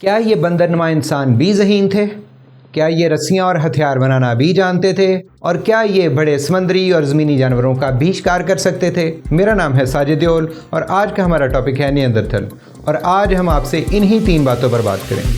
کیا یہ بندر نما انسان بھی ذہین تھے؟ کیا یہ رسیاں اور ہتھیار بنانا بھی جانتے تھے؟ اور کیا یہ بڑے سمندری اور زمینی جانوروں کا بھی شکار کر سکتے تھے؟ میرا نام ہے ساجد اور آج کا ہمارا ٹاپک ہے نیندرتھل، اور آج ہم آپ سے انہی 3 باتوں پر بات کریں گے۔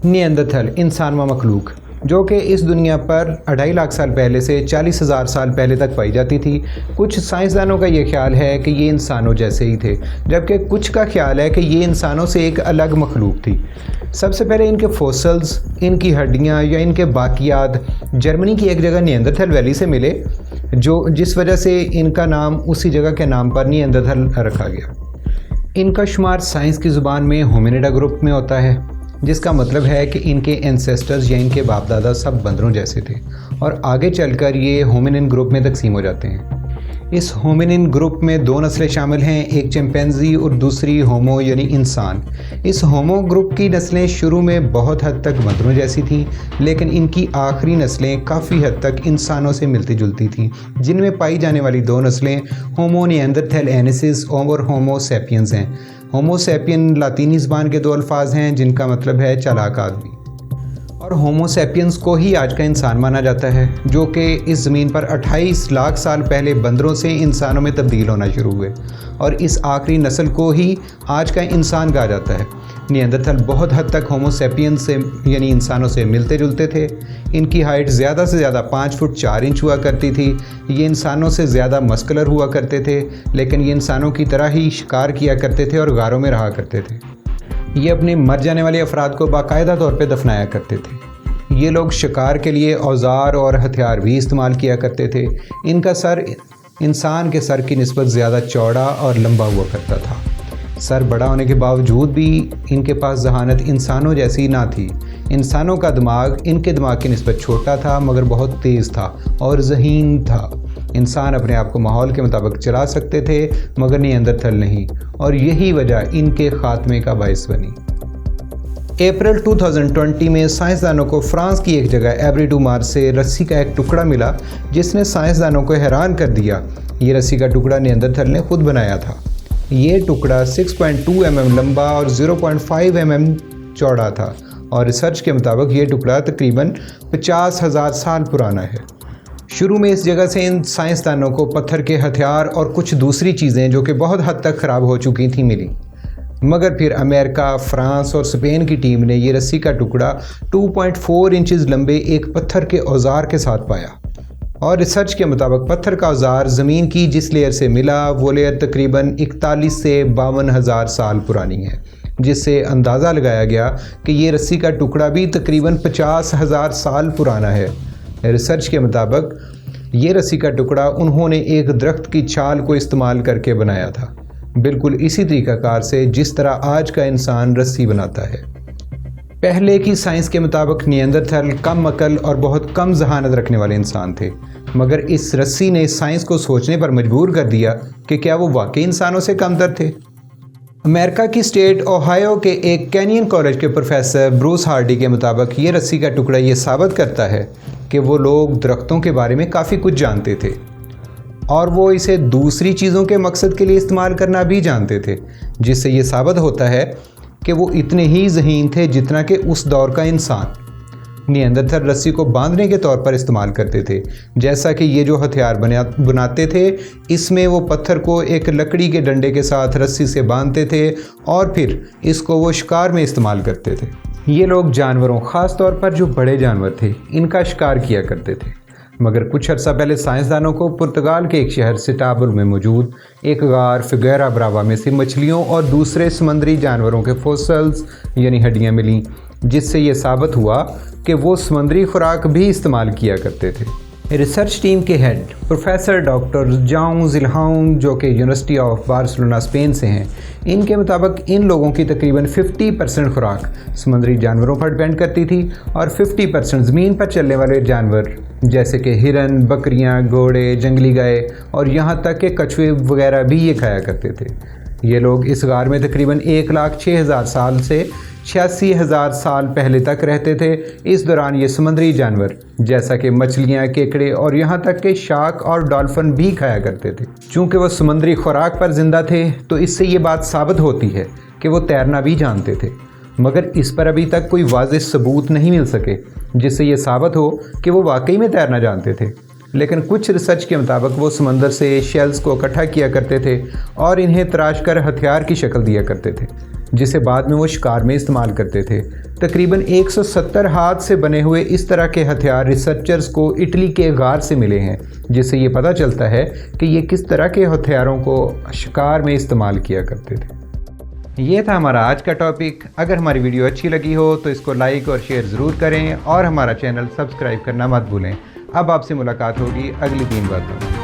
نیندرتھل، انسان و مخلوق، جو کہ اس دنیا پر 2.5 لاکھ سال پہلے سے 40,000 سال پہلے تک پائی جاتی تھی۔ کچھ سائنسدانوں کا یہ خیال ہے کہ یہ انسانوں جیسے ہی تھے، جبکہ کچھ کا خیال ہے کہ یہ انسانوں سے ایک الگ مخلوق تھی۔ سب سے پہلے ان کے فوسلز، ان کی ہڈیاں یا ان کے باقیات جرمنی کی ایک جگہ نیندرتھل ویلی سے ملے، جس وجہ سے ان کا نام اسی جگہ کے نام پر نیندرتھل رکھا گیا۔ ان کا شمار سائنس کی زبان میں ہومینیڈا گروپ میں ہوتا ہے، جس کا مطلب ہے کہ ان کے اینسیسٹرز یا ان کے باپ دادا سب بندروں جیسے تھے، اور آگے چل کر یہ ہومینین گروپ میں تقسیم ہو جاتے ہیں۔ اس ہومینین گروپ میں 2 نسلیں شامل ہیں، ایک چمپینزی اور دوسری ہومو یعنی انسان۔ اس ہومو گروپ کی نسلیں شروع میں بہت حد تک بندروں جیسی تھیں، لیکن ان کی آخری نسلیں کافی حد تک انسانوں سے ملتی جلتی تھیں، جن میں پائی جانے والی 2 نسلیں ہومو نیاندرتھل اینسس اور ہومو سیپینز ہیں۔ ہومو سیپین لاطینی زبان کے 2 الفاظ ہیں جن کا مطلب ہے چالاک آدمی، اور ہومو سیپینز کو ہی آج کا انسان مانا جاتا ہے، جو کہ اس زمین پر 28 لاکھ سال پہلے بندروں سے انسانوں میں تبدیل ہونا شروع ہوئے، اور اس آخری نسل کو ہی آج کا انسان کہا جاتا ہے۔ نیاندرتھل بہت حد تک ہومو سیپینز سے یعنی انسانوں سے ملتے جلتے تھے۔ ان کی ہائٹ زیادہ سے زیادہ 5 فٹ 4 انچ ہوا کرتی تھی۔ یہ انسانوں سے زیادہ مسکولر ہوا کرتے تھے، لیکن یہ انسانوں کی طرح ہی شکار کیا کرتے تھے اور غاروں میں رہا کرتے تھے۔ یہ اپنے مر جانے والے افراد کو باقاعدہ طور پہ دفنایا کرتے تھے۔ یہ لوگ شکار کے لیے اوزار اور ہتھیار بھی استعمال کیا کرتے تھے۔ ان کا سر انسان کے سر کی نسبت زیادہ چوڑا اور لمبا ہوا کرتا تھا۔ سر بڑا ہونے کے باوجود بھی ان کے پاس ذہانت انسانوں جیسی نہ تھی۔ انسانوں کا دماغ ان کے دماغ کی نسبت چھوٹا تھا، مگر بہت تیز تھا اور ذہین تھا۔ انسان اپنے آپ کو ماحول کے مطابق چلا سکتے تھے، مگر نیاندرتھل نہیں، اور یہی وجہ ان کے خاتمے کا باعث بنی۔ اپریل 2020 میں سائنسدانوں کو فرانس کی ایک جگہ ایبری ڈو مار سے رسی کا ایک ٹکڑا ملا، جس نے سائنسدانوں کو حیران کر دیا۔ یہ رسی کا ٹکڑا نیاندرتھل نے خود بنایا تھا۔ یہ ٹکڑا 6.2 mm لمبا اور 0.5 mm چوڑا تھا، اور ریسرچ کے مطابق یہ ٹکڑا تقریباً 50,000 سال پرانا ہے۔ شروع میں اس جگہ سے ان سائنسدانوں کو پتھر کے ہتھیار اور کچھ دوسری چیزیں جو کہ بہت حد تک خراب ہو چکی تھیں ملی، مگر پھر امریکہ، فرانس اور اسپین کی ٹیم نے یہ رسی کا ٹکڑا 2.4 انچز لمبے ایک پتھر کے اوزار کے ساتھ پایا، اور ریسرچ کے مطابق پتھر کا اوزار زمین کی جس لیئر سے ملا وہ لیئر تقریباً 41 سے 52,000 سال پرانی ہے، جس سے اندازہ لگایا گیا کہ یہ رسی کا ٹکڑا بھی تقریباً 50,000 سال پرانا ہے۔ ریسرچ کے مطابق یہ رسی کا ٹکڑا انہوں نے ایک درخت کی چھال کو استعمال کر کے بنایا تھا، بالکل اسی طریقہ کار سے جس طرح آج کا انسان رسی بناتا ہے۔ پہلے کی سائنس کے مطابق نیاندرتھل کم عقل اور بہت کم ذہانت رکھنے والے انسان تھے، مگر اس رسی نے سائنس کو سوچنے پر مجبور کر دیا کہ کیا وہ واقعی انسانوں سے کم تر تھے۔ امریکہ کی اسٹیٹ اوہایو کے ایک کینین کالج کے پروفیسر بروس ہارڈی کے مطابق یہ رسی کا ٹکڑا یہ ثابت کرتا ہے کہ وہ لوگ درختوں کے بارے میں کافی کچھ جانتے تھے، اور وہ اسے دوسری چیزوں کے مقصد کے لیے استعمال کرنا بھی جانتے تھے، جس سے یہ ثابت ہوتا ہے کہ وہ اتنے ہی ذہین تھے جتنا کہ اس دور کا انسان۔ نیاندرتھل رسی کو باندھنے کے طور پر استعمال کرتے تھے، جیسا کہ یہ جو ہتھیار بناتے تھے اس میں وہ پتھر کو ایک لکڑی کے ڈنڈے کے ساتھ رسی سے باندھتے تھے، اور پھر اس کو وہ شکار میں استعمال کرتے تھے۔ یہ لوگ جانوروں، خاص طور پر جو بڑے جانور تھے، ان کا شکار کیا کرتے تھے، مگر کچھ عرصہ پہلے سائنسدانوں کو پرتگال کے ایک شہر سٹابل میں موجود ایک غار فگیرا براوا میں سے مچھلیوں اور دوسرے سمندری جانوروں کے فوسلز یعنی ہڈیاں ملیں، جس سے یہ ثابت ہوا کہ وہ سمندری خوراک بھی استعمال کیا کرتے تھے۔ ریسرچ ٹیم کے ہیڈ پروفیسر ڈاکٹر ذہین، جو کہ یونیورسٹی آف بارسلونا اسپین سے ہیں، ان کے مطابق ان لوگوں کی تقریباً 50% خوراک سمندری جانوروں پر ڈیپینڈ کرتی تھی، اور 50% زمین پر چلنے والے جانور جیسے کہ ہرن، بکریاں، گھوڑے، جنگلی گائے اور یہاں تک کہ کچھوے وغیرہ بھی یہ کھایا کرتے تھے۔ یہ لوگ اس غار میں تقریباً 1,06,000 سال سے 86,000 سال پہلے تک رہتے تھے۔ اس دوران یہ سمندری جانور جیسا کہ مچھلیاں، کیکڑے اور یہاں تک کہ شارک اور ڈالفن بھی کھایا کرتے تھے۔ چونکہ وہ سمندری خوراک پر زندہ تھے تو اس سے یہ بات ثابت ہوتی ہے کہ وہ تیرنا بھی جانتے تھے، مگر اس پر ابھی تک کوئی واضح ثبوت نہیں مل سکے جس سے یہ ثابت ہو کہ وہ واقعی میں تیرنا جانتے تھے۔ لیکن کچھ ریسرچ کے مطابق وہ سمندر سے شیلز کو اکٹھا کیا کرتے تھے اور انہیں تراش کر ہتھیار کی شکل دیا کرتے تھے، جسے بعد میں وہ شکار میں استعمال کرتے تھے۔ تقریباً 170 ہاتھ سے بنے ہوئے اس طرح کے ہتھیار ریسرچرز کو اٹلی کے غار سے ملے ہیں، جس سے یہ پتہ چلتا ہے کہ یہ کس طرح کے ہتھیاروں کو شکار میں استعمال کیا کرتے تھے۔ یہ تھا ہمارا آج کا ٹاپک۔ اگر ہماری ویڈیو اچھی لگی ہو تو اس کو لائک اور شیئر ضرور کریں اور ہمارا چینل سبسکرائب کرنا مت بھولیں۔ اب آپ سے ملاقات ہوگی اگلی 3 باتوں میں۔